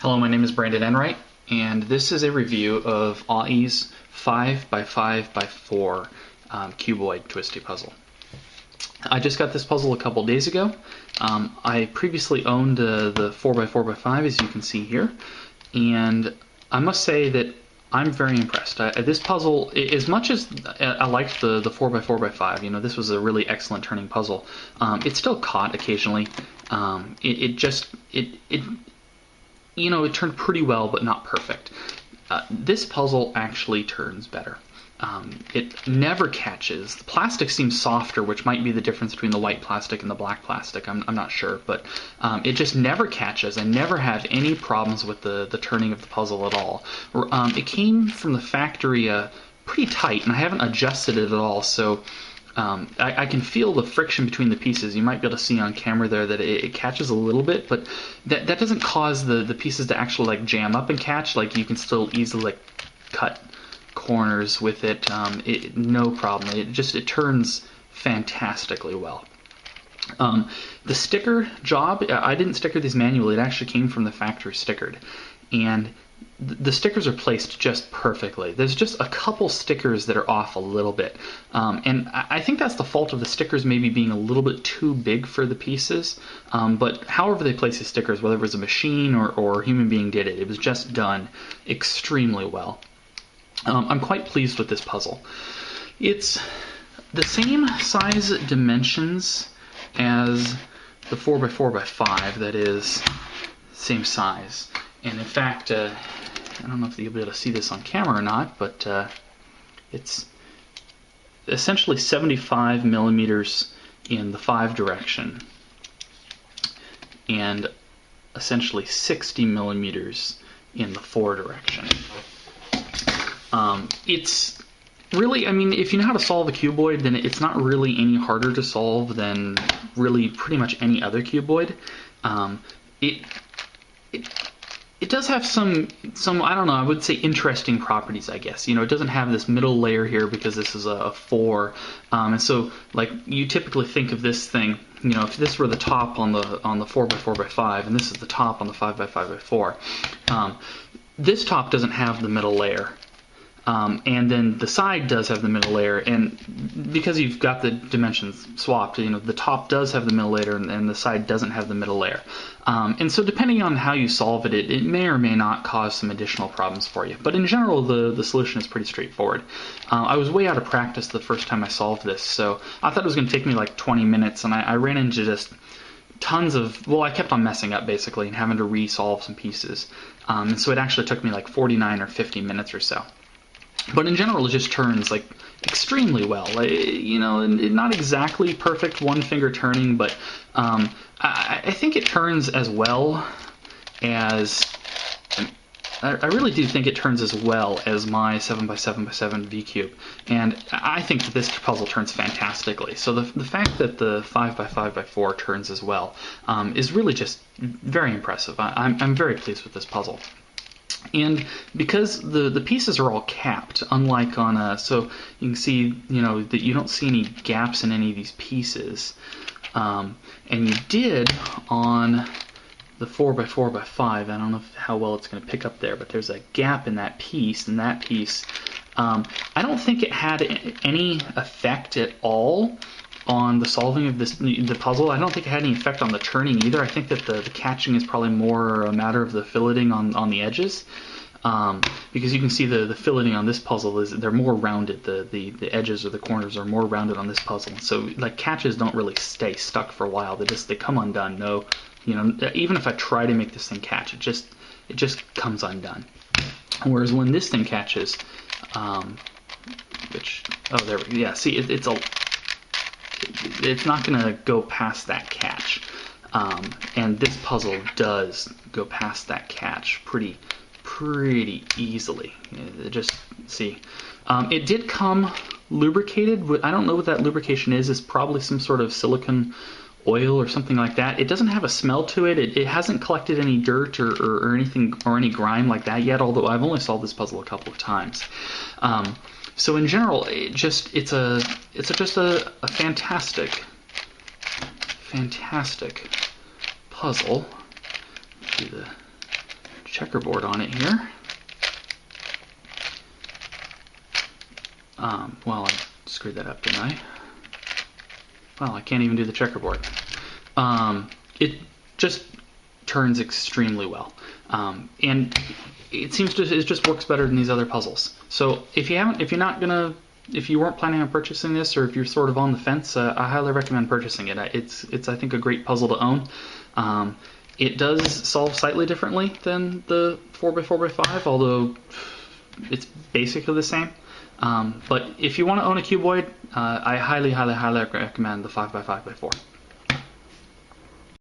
Hello, my name is Brandon Enright, and this is a review of AWE's 5x5x4 Cuboid twisty puzzle. I just got this puzzle a couple days ago. I previously owned the 4x4x5, as you can see here, and I must say that I'm very impressed. This puzzle, as much as I liked the 4x4x5, you know, this was a really excellent turning puzzle, it still caught occasionally. You know, it turned pretty well, but not perfect. This puzzle actually turns better. It never catches. The plastic seems softer, which might be the difference between the white plastic and the black plastic. I'm not sure, but it just never catches. I never had any problems with the turning of the puzzle at all. It came from the factory pretty tight, and I haven't adjusted it at all, so I can feel the friction between the pieces. You might be able to see on camera there that it catches a little bit, but that doesn't cause the pieces to actually like jam up and catch. Like, you can still easily like cut corners with it. No problem. It turns fantastically well. The sticker job, I didn't sticker these manually. It actually came from the factory stickered, and the stickers are placed just perfectly. There's just a couple stickers that are off a little bit, and I think that's the fault of the stickers maybe being a little bit too big for the pieces, but however they place the stickers, whether it was a machine or a human being did it, it was just done extremely well. I'm quite pleased with this puzzle. It's the same size dimensions as the 4x4x5, that is, same size. And in fact, I don't know if you'll be able to see this on camera or not, but it's essentially 75 millimeters in the 5 direction and essentially 60 millimeters in the 4 direction. It's really, I mean, if you know how to solve a cuboid, then it's not really any harder to solve than really pretty much any other cuboid. It does have some I don't know, I would say interesting properties, I guess. You know, it doesn't have this middle layer here because this is a 4, and so like you typically think of this thing, you know, if this were the top on the 4x4x5 and this is the top on the 5x5x4, this top doesn't have the middle layer. And then the side does have the middle layer, and because you've got the dimensions swapped, you know, the top does have the middle layer and the side doesn't have the middle layer. And so depending on how you solve it, it may or may not cause some additional problems for you. But in general, the solution is pretty straightforward. I was way out of practice the first time I solved this, so I thought it was going to take me like 20 minutes, and I ran into just tons of, well, I kept on messing up basically and having to re-solve some pieces. And so it actually took me like 49 or 50 minutes or so. But in general, it just turns like extremely well. You know, not exactly perfect one-finger turning, but I think it turns as well as, I really do think it turns as well as my 7x7x7 V-Cube. And I think that this puzzle turns fantastically. So the fact that the 5x5x4 turns as well is really just very impressive. I'm very pleased with this puzzle. And because the pieces are all capped, unlike on so you can see, you know, that you don't see any gaps in any of these pieces, and you did on the 4x4x5. I don't know how well it's going to pick up there, but there's a gap in that piece, and that piece, I don't think it had any effect at all on the solving of the puzzle. I don't think it had any effect on the turning either. I think that the catching is probably more a matter of the filleting on the edges, because you can see the filleting on this puzzle they're more rounded. The edges or the corners are more rounded on this puzzle, so like catches don't really stay stuck for a while. They come undone. No, you know, even if I try to make this thing catch, it just comes undone. Whereas when this thing catches, there we go. Yeah, see, it's not going to go past that catch, and this puzzle does go past that catch pretty easily. Just see, it did come lubricated. I don't know what that lubrication is. It's probably some sort of silicone oil or something like that. It doesn't have a smell to it. It hasn't collected any dirt or anything or any grime like that yet, although I've only solved this puzzle a couple of times. So in general, it's just a fantastic puzzle. checkerboard on it here. Well, I screwed that up, didn't I? Well, I can't even do the checkerboard. It just turns extremely well, and it just works better than these other puzzles. So if you weren't planning on purchasing this, or if you're sort of on the fence, I highly recommend purchasing it. It's I think a great puzzle to own. It does solve slightly differently than the 4x4x5, although it's basically the same. But if you want to own a cuboid, I highly recommend the 5x5x4.